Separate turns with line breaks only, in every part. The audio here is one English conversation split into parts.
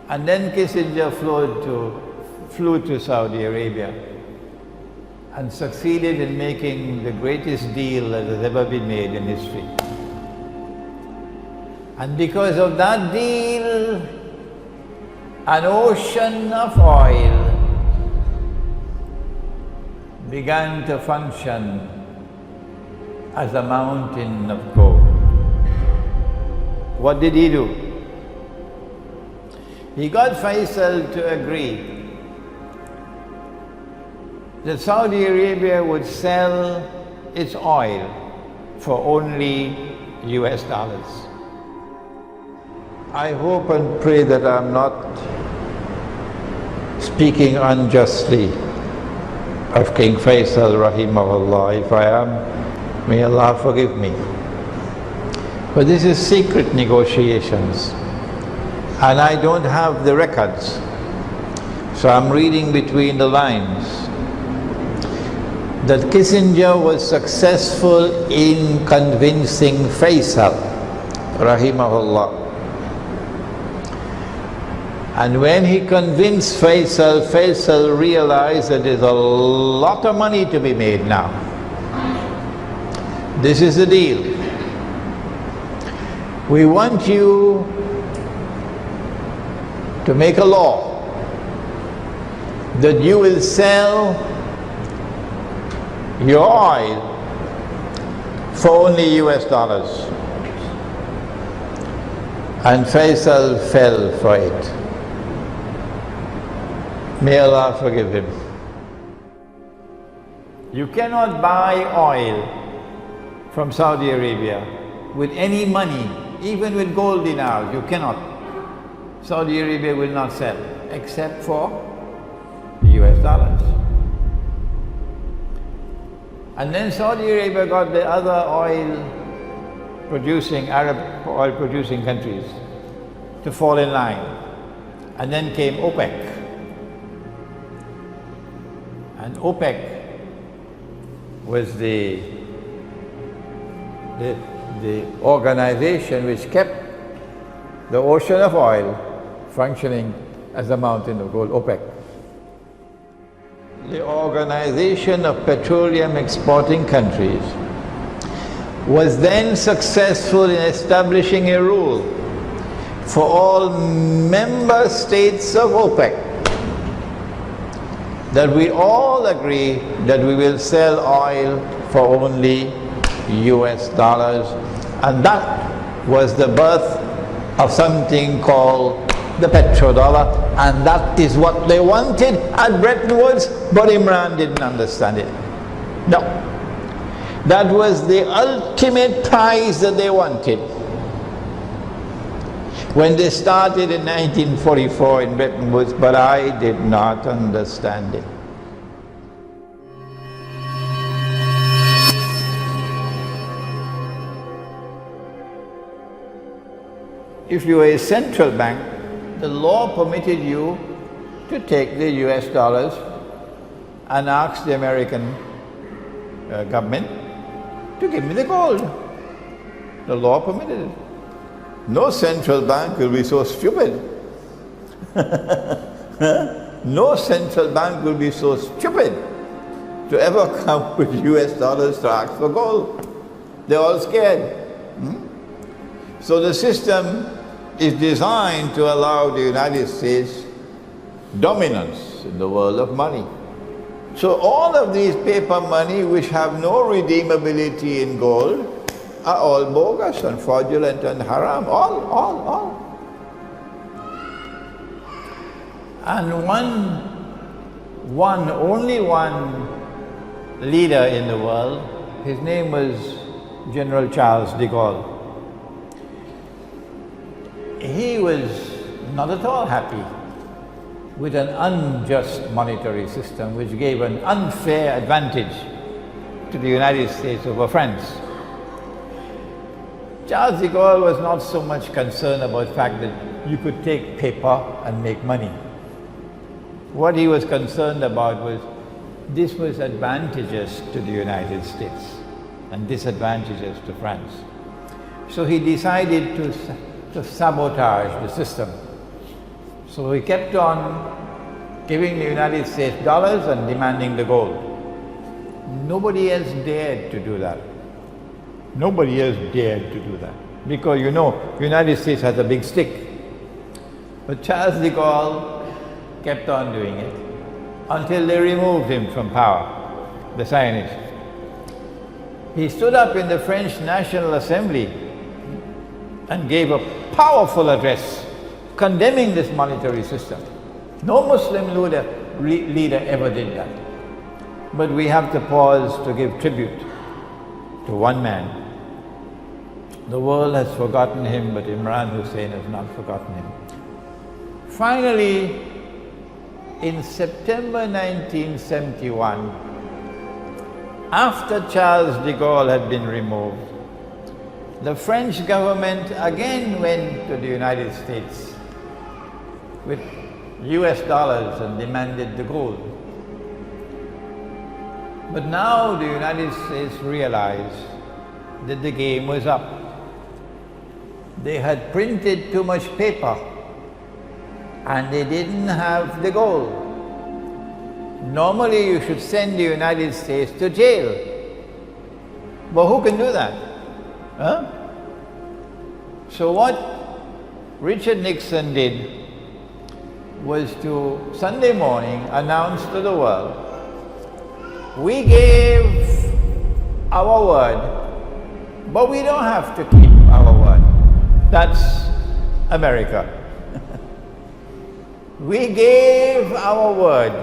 And then Kissinger flew to Saudi Arabia and succeeded in making the greatest deal that has ever been made in history. And because of that deal, an ocean of oil began to function as a mountain of gold. What did he do? He got Faisal to agree that Saudi Arabia would sell its oil for only US dollars. I hope and pray that I'm not speaking unjustly of King Faisal rahimahullah. If I am, may Allah forgive me. But this is secret negotiations, and I don't have the records, so I'm reading between the lines. That Kissinger was successful in convincing Faisal rahimahullah. And when he convinced Faisal, Faisal realized that there's a lot of money to be made now. This is the deal. We want you to make a law that you will sell your oil for only US dollars. And Faisal fell for it. May Allah forgive him. You cannot buy oil from Saudi Arabia with any money, even with gold dinars, you cannot. Saudi Arabia will not sell, except for US dollars. And then Saudi Arabia got the other Arab oil producing countries to fall in line. And then came OPEC. And OPEC was the organization which kept the ocean of oil functioning as a mountain of gold, OPEC. The Organization of Petroleum Exporting Countries was then successful in establishing a rule for all member states of OPEC that we all agree that we will sell oil for only US dollars. And that was the birth of something called the petrodollar, and that is what they wanted at Bretton Woods, but Imran didn't understand it. No. That was the ultimate prize that they wanted. When they started in 1944 in Bretton Woods, but I did not understand it. If you were a central bank, the law permitted you to take the US dollars and ask the American government to give me the gold. The law permitted it. No central bank will be so stupid. No central bank will be so stupid to ever come with US dollars to ask for gold. They're all scared. So the system is designed to allow the United States dominance in the world of money. So all of these paper money which have no redeemability in gold are all bogus and fraudulent and haram, all. And only one leader in the world, his name was General Charles de Gaulle. He was not at all happy with an unjust monetary system which gave an unfair advantage to the United States over France. Charles de Gaulle was not so much concerned about the fact that you could take paper and make money. What he was concerned about was this was advantageous to the United States and disadvantageous to France. So he decided to sabotage the system So he kept on giving the United States dollars and demanding the gold. Nobody else dared to do that. Nobody else dared to do that. Because you know, United States has a big stick. But Charles de Gaulle kept on doing it until they removed him from power, the Zionist. He stood up in the French National Assembly and gave a powerful address condemning this monetary system. No Muslim leader ever did that. But we have to pause to give tribute to one man. The world has forgotten him, but Imran Hossein has not forgotten him. Finally, in September 1971, after Charles de Gaulle had been removed, the French government again went to the United States with US dollars and demanded the gold. But now the United States realized that the game was up. They had printed too much paper and they didn't have the gold. Normally you should send the United States to jail. But who can do that? Huh? So what Richard Nixon did was to, Sunday morning, announce to the world, we gave our word, but we don't have to keep our word. That's America. We gave our word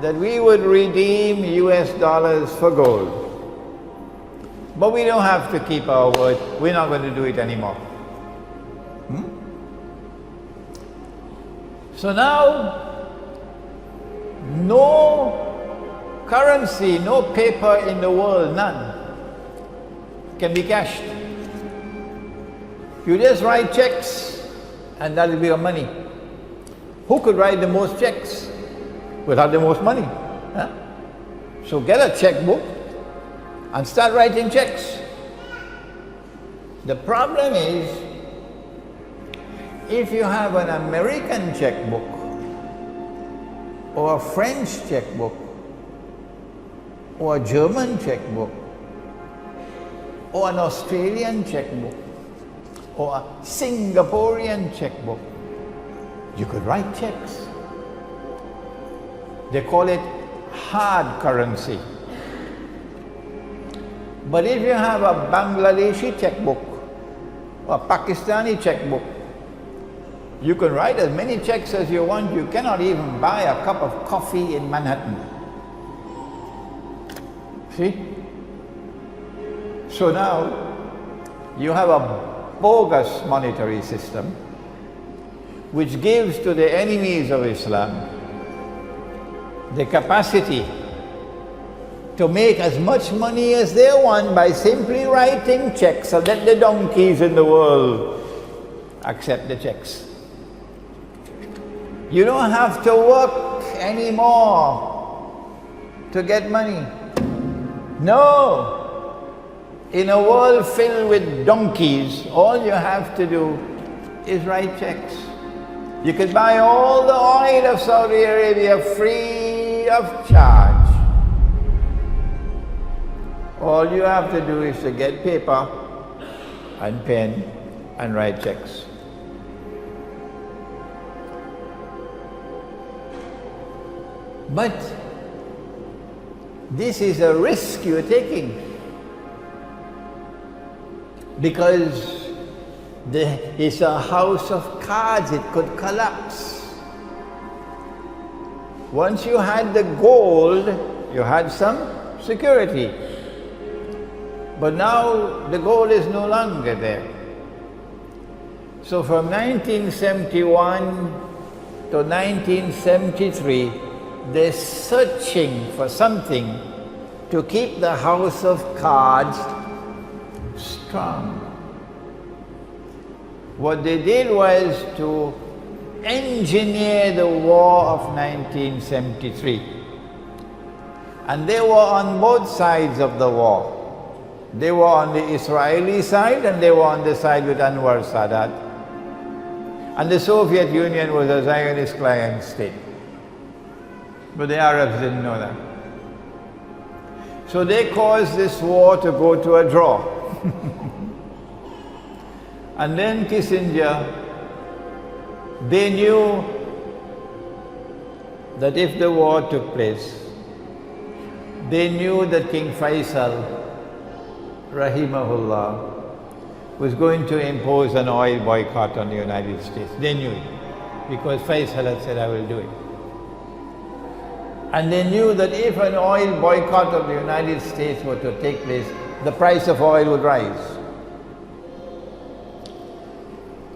that we would redeem US dollars for gold. But we don't have to keep our word. We're not going to do it anymore. So now, no currency, no paper in the world, none, can be cashed. You just write checks and that will be your money. Who could write the most checks will have the most money? Huh? So get a checkbook and start writing checks. The problem is, if you have an American checkbook or a French checkbook or a German checkbook or an Australian checkbook or a Singaporean checkbook, you could write checks. They call it hard currency. But if you have a Bangladeshi checkbook or a Pakistani checkbook, you can write as many checks as you want. You cannot even buy a cup of coffee in Manhattan. See? So now you have a bogus monetary system which gives to the enemies of Islam the capacity to make as much money as they want by simply writing checks, so let the donkeys in the world accept the checks. You don't have to work anymore to get money. No. In a world filled with donkeys, all you have to do is write checks. You could buy all the oil of Saudi Arabia free of charge. All you have to do is to get paper and pen and write checks. But this is a risk you're taking, because it's a house of cards. It could collapse. Once you had the gold, you had some security. But now the gold is no longer there. So from 1971 to 1973, they're searching for something to keep the house of cards strong. What they did was to engineer the war of 1973. And they were on both sides of the war. They were on the Israeli side and they were on the side with Anwar Sadat. And the Soviet Union was a Zionist client state. But the Arabs didn't know that. So they caused this war to go to a draw. And then Kissinger, they knew that if the war took place, they knew that King Faisal, rahimahullah, was going to impose an oil boycott on the United States. They knew it, because Faisal had said, I will do it. And they knew that if an oil boycott of the United States were to take place, the price of oil would rise.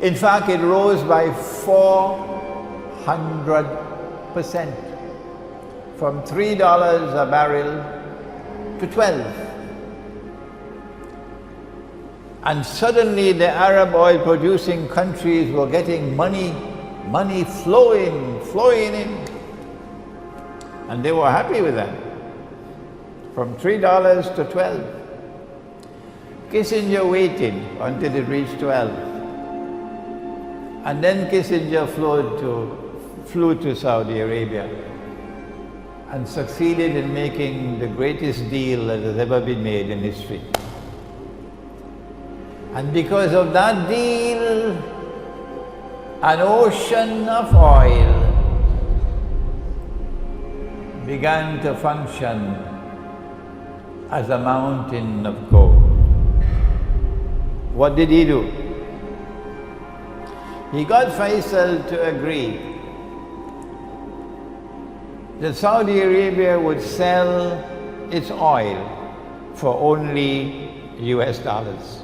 In fact, it rose by 400%, from $3 a barrel to 12. And suddenly the Arab oil producing countries were getting money flowing in. And they were happy with that. From $3 to 12. Kissinger waited until it reached 12. And then Kissinger flew to Saudi Arabia and succeeded in making the greatest deal that has ever been made in history. And because of that deal, an ocean of oil began to function as a mountain of gold. What did he do? He got Faisal to agree that Saudi Arabia would sell its oil for only US dollars.